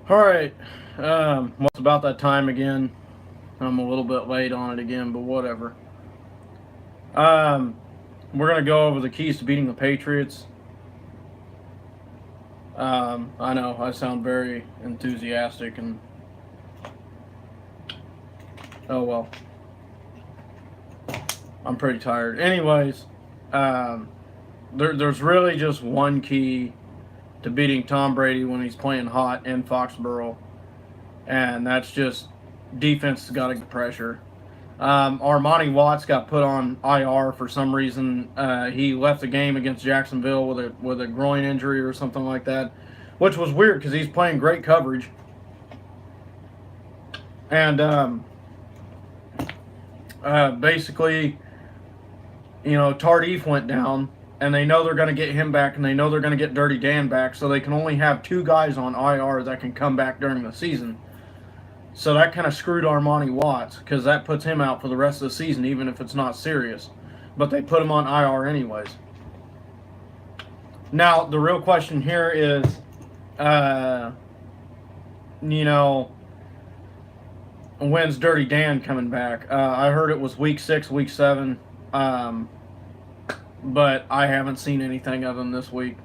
All right. Well, it's about that time again. I'm a little bit late on it again, but whatever. Um, we're gonna go over the keys to beating the Patriots. I know I sound very enthusiastic, and oh well, I'm pretty tired. Anyways, um, there's really just one key to beating Tom Brady when he's playing hot in Foxborough, and that's just defense has got to get pressure. Armani Watts got put on IR for some reason. He left the game against Jacksonville with a groin injury or something like that, which was weird because he's playing great coverage. And basically, Tardif went down, and they know they're going to get him back, and they know they're going to get Dirty Dan back, so they can only have two guys on IR that can come back during the season. So that kind of screwed Armani Watts because that puts him out for the rest of the season, even if it's not serious. But they put him on IR anyways. Now, the real question here is, uh, you know, when's Dirty Dan coming back? I heard it was week 6, week 7, but I haven't seen anything of him this week.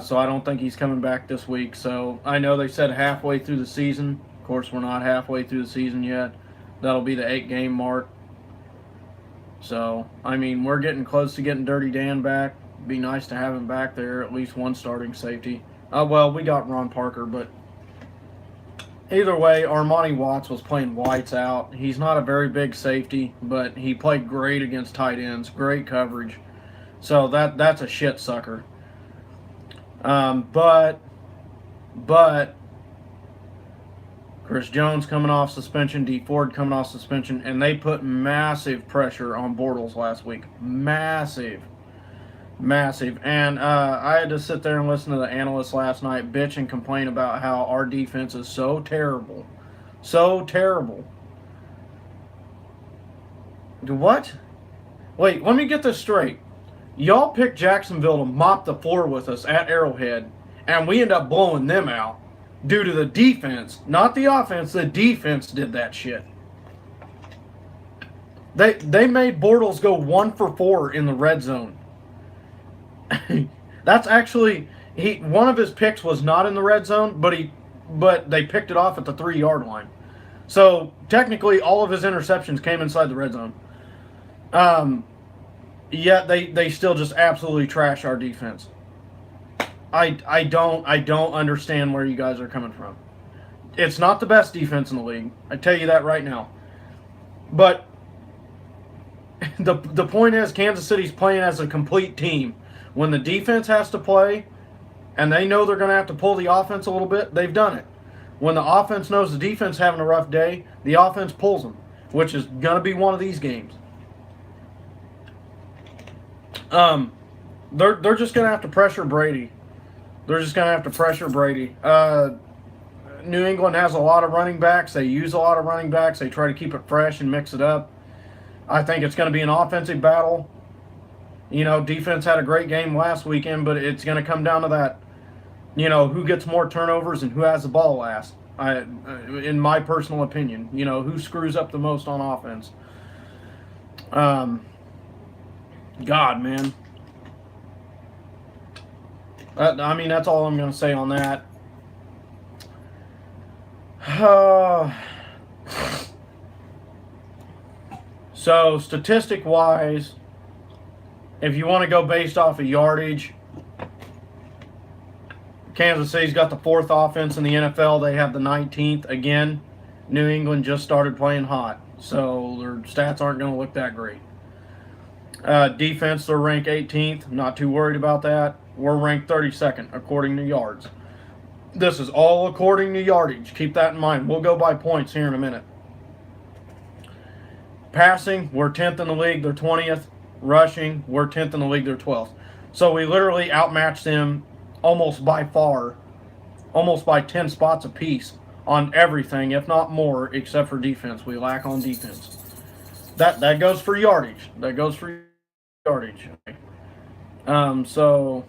So I don't think he's coming back this week. So I know they said halfway through the season. Of course, we're not halfway through the season yet. That'll be the 8-game mark. So, I mean, we're getting close to getting Dirty Dan back. Be nice to have him back there, at least one starting safety. Well, we got Ron Parker, but either way, Armani Watts was playing lights out. He's not a very big safety, but he played great against tight ends, great coverage. So that's a shit sucker. But Chris Jones coming off suspension, Dee Ford coming off suspension, and they put massive pressure on Bortles last week. Massive. Massive. And I had to sit there and listen to the analysts last night bitch and complain about how our defense is so terrible. So terrible. What? Wait, let me get this straight. Y'all picked Jacksonville to mop the floor with us at Arrowhead, and we end up blowing them out due to the defense, not the offense. The defense did that shit. They made Bortles go 1 for 4 in the red zone. That's actually one of his picks was not in the red zone, but they picked it off at the 3-yard line. So technically, all of his interceptions came inside the red zone. Yet they still just absolutely trash our defense. I don't understand where you guys are coming from. It's not the best defense in the league. I tell you that right now. But the point is, Kansas City's playing as a complete team. When the defense has to play, and they know they're going to have to pull the offense a little bit, they've done it. When the offense knows the defense having a rough day, the offense pulls them, which is going to be one of these games. They're just going to have to pressure Brady. They're just going to have to pressure Brady. New England has a lot of running backs. They use a lot of running backs. They try to keep it fresh and mix it up. I think it's going to be an offensive battle. Defense had a great game last weekend, but it's going to come down to that, who gets more turnovers and who has the ball last. In my personal opinion, who screws up the most on offense. God, man. That's all I'm going to say on that. So, statistic-wise, if you want to go based off of yardage, Kansas City's got the 4th offense in the NFL. They have the 19th. Again, New England just started playing hot, so their stats aren't going to look that great. Defense, they're ranked 18th. Not too worried about that. We're ranked 32nd according to yards. This is all according to yardage. Keep that in mind. We'll go by points here in a minute. Passing, we're 10th in the league. They're 20th. Rushing, we're 10th in the league. They're 12th. So we literally outmatched them almost by far, almost by 10 spots apiece on everything, if not more, except for defense. We lack on defense. That goes for yardage. That goes for yardage. So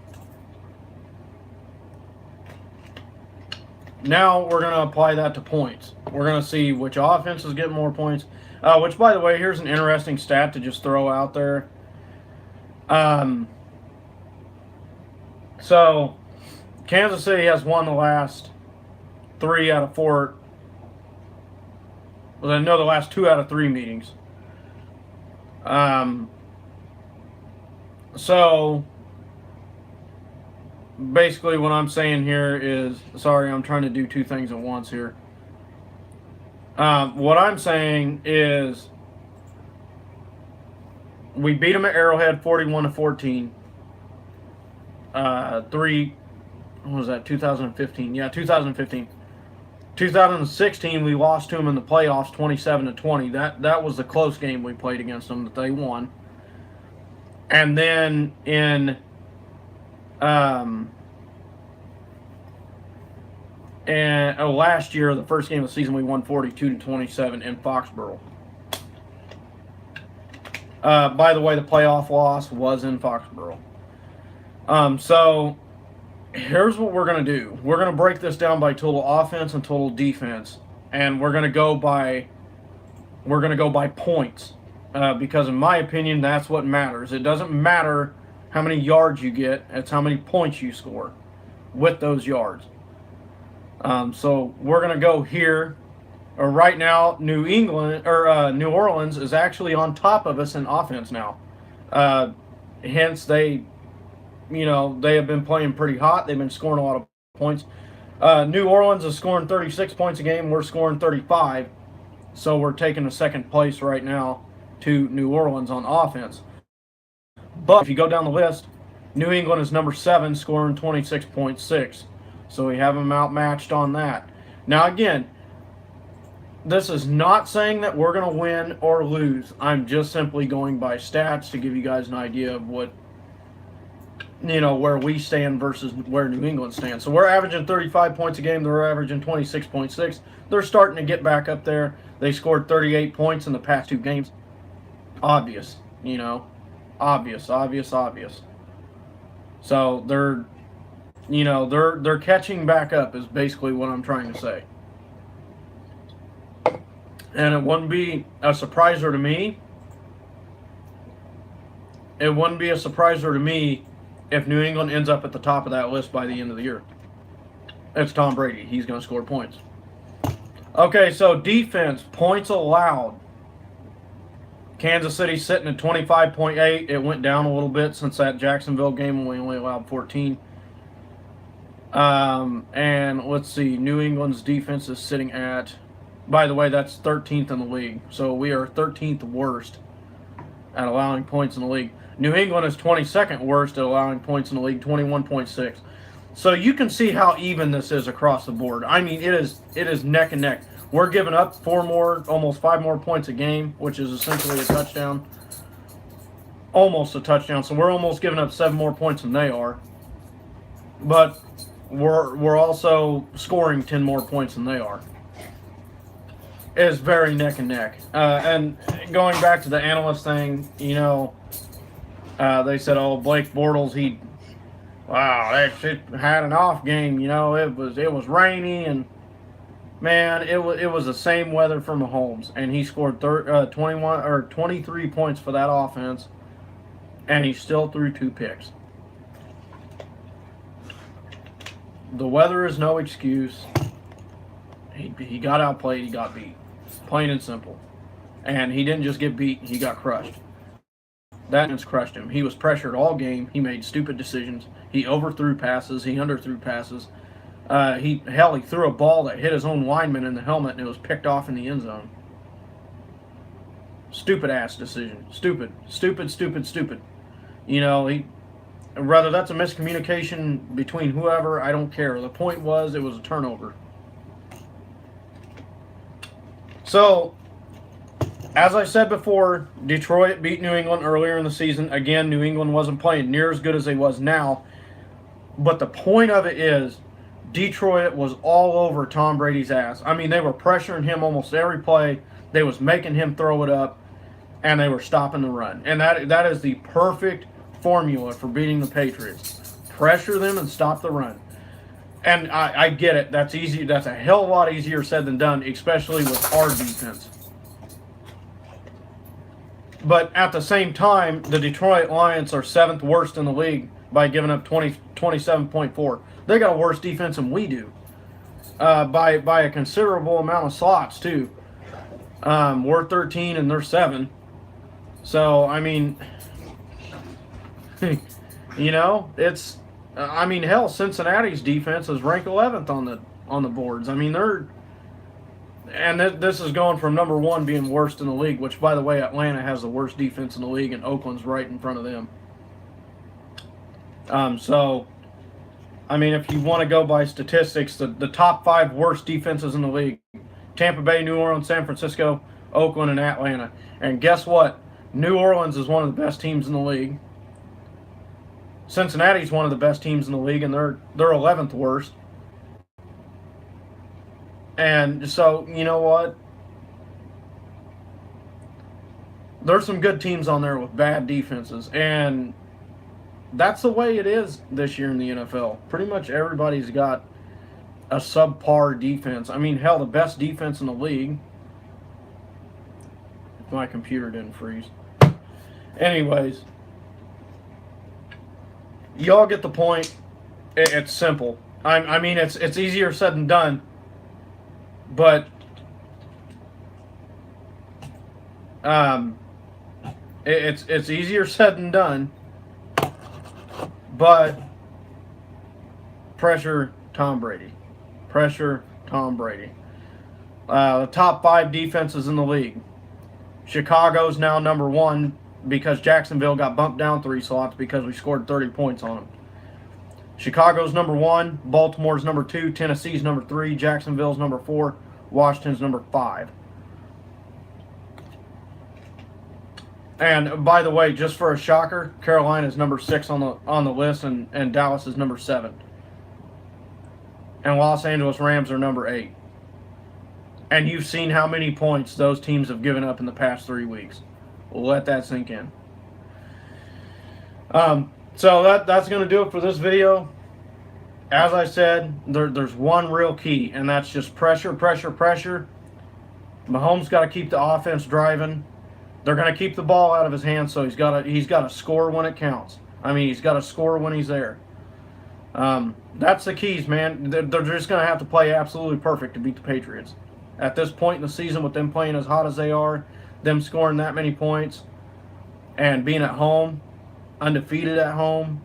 now we're going to apply that to points. We're going to see which offenses get more points. Which, by the way, here's an interesting stat to just throw out there. So, Kansas City has won the last 3 out of 4. Well, no, the last 2 out of 3 meetings. So, basically what I'm saying here is, sorry, I'm trying to do 2 things at once here. What I'm saying is, we beat them at Arrowhead 41-14. What was that, 2015? Yeah, 2015. 2016, we lost to them in the playoffs 27-20. That was the close game we played against them that they won. And then in last year, the first game of the season, we won 42-27 in Foxborough. By the way, the playoff loss was in Foxborough. So here's what we're going to do. We're going to break this down by total offense and total defense, and we're going to go by points, because in my opinion, that's what matters. It doesn't matter how many yards you get; it's how many points you score with those yards. So we're going to go here. Right now, New Orleans is actually on top of us in offense now. Hence, they have been playing pretty hot. They've been scoring a lot of points. New Orleans is scoring 36 points a game. We're scoring 35. So we're taking the second place right now to New Orleans on offense. But if you go down the list, New England is number 7, scoring 26.6. So we have them outmatched on that. Now, again, this is not saying that we're going to win or lose. I'm just simply going by stats to give you guys an idea of what, where we stand versus where New England stands. So we're averaging 35 points a game. They're averaging 26.6. They're starting to get back up there. They scored 38 points in the past 2 games. Obvious, obvious. So they're catching back up is basically what I'm trying to say. And it wouldn't be a surpriser to me. It wouldn't be a surpriser to me if New England ends up at the top of that list by the end of the year. It's Tom Brady. He's going to score points. Okay, so defense, points allowed. Kansas City sitting at 25.8. It went down a little bit since that Jacksonville game when we only allowed 14. And let's see, New England's defense is sitting at, by the way, that's 13th in the league. So we are 13th worst at allowing points in the league. New England is 22nd worst at allowing points in the league, 21.6. So you can see how even this is across the board. I mean, it is neck and neck. We're giving up almost 5 more points a game, which is essentially a touchdown. Almost a touchdown. So we're almost giving up 7 more points than they are. But we're also scoring 10 more points than they are. It's very neck and neck. And going back to the analyst thing, they said, "Oh, Blake Bortles, he had an off game. It was rainy, and man, it was the same weather for Mahomes, and he scored 21 or 23 points for that offense, and he still threw 2 picks. The weather is no excuse. He got outplayed. He got beat, plain and simple, and he didn't just get beat; he got crushed. That just crushed him. He was pressured all game. He made stupid decisions. He overthrew passes. He underthrew passes. He threw a ball that hit his own lineman in the helmet, and it was picked off in the end zone. Stupid ass decision. Stupid. Whether that's a miscommunication between whoever, I don't care. The point was, it was a turnover. So, as I said before, Detroit beat New England earlier in the season. Again, New England wasn't playing near as good as they was now. But the point of it is, Detroit was all over Tom Brady's ass. I mean, they were pressuring him almost every play. They was making him throw it up, and they were stopping the run. And that is the perfect formula for beating the Patriots. Pressure them and stop the run. And I get it. That's easy. That's a hell of a lot easier said than done, especially with our defense. But at the same time, the Detroit Lions are 7th worst in the league by giving up 27.4. They got a worse defense than we do, by a considerable amount of slots too. We're 13 and they're 7. So I mean, you know, it's. I mean, hell, Cincinnati's defense is ranked 11th on the boards. I mean, this is going from number 1 being worst in the league, which, by the way, Atlanta has the worst defense in the league, and Oakland's right in front of them. So, I mean, if you want to go by statistics, the top 5 worst defenses in the league: Tampa Bay, New Orleans, San Francisco, Oakland, and Atlanta. And guess what? New Orleans is one of the best teams in the league. Cincinnati's one of the best teams in the league, and they're 11th worst. And so, you know what? There's some good teams on there with bad defenses, and that's the way it is this year in the NFL. Pretty much everybody's got a subpar defense. I mean, hell, the best defense in the league. If my computer didn't freeze. Anyways, y'all get the point. It's simple. I mean, it's easier said than done, but it's easier said than done. But pressure Tom Brady. Pressure Tom Brady. The top 5 defenses in the league. Chicago's now number 1 because Jacksonville got bumped down 3 slots because we scored 30 points on them. Chicago's number 1, Baltimore's number 2, Tennessee's number 3, Jacksonville's number 4, Washington's number 5. And by the way, just for a shocker, Carolina's number 6 on the list, and Dallas is number 7. And Los Angeles Rams are number 8. And you've seen how many points those teams have given up in the past 3 weeks. Let that sink in. So that's going to do it for this video. As I said, there's one real key, and that's just pressure, pressure, pressure. Mahomes got to keep the offense driving. They're going to keep the ball out of his hands, so he's got to score when it counts. I mean, he's got to score when he's there. That's the keys, man. They're just going to have to play absolutely perfect to beat the Patriots. At this point in the season, with them playing as hot as they are, them scoring that many points, and being at home, undefeated at home,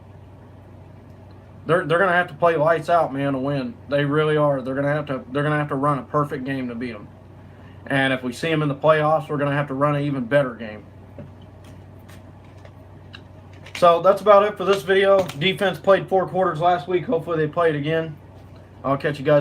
they're going to have to play lights out, man, to win. They really are. They're going to have to run a perfect game to beat them. And if we see them in the playoffs, we're going to have to run an even better game. So that's about it for this video. Defense played 4 quarters last week. Hopefully they play it again. I'll catch you guys.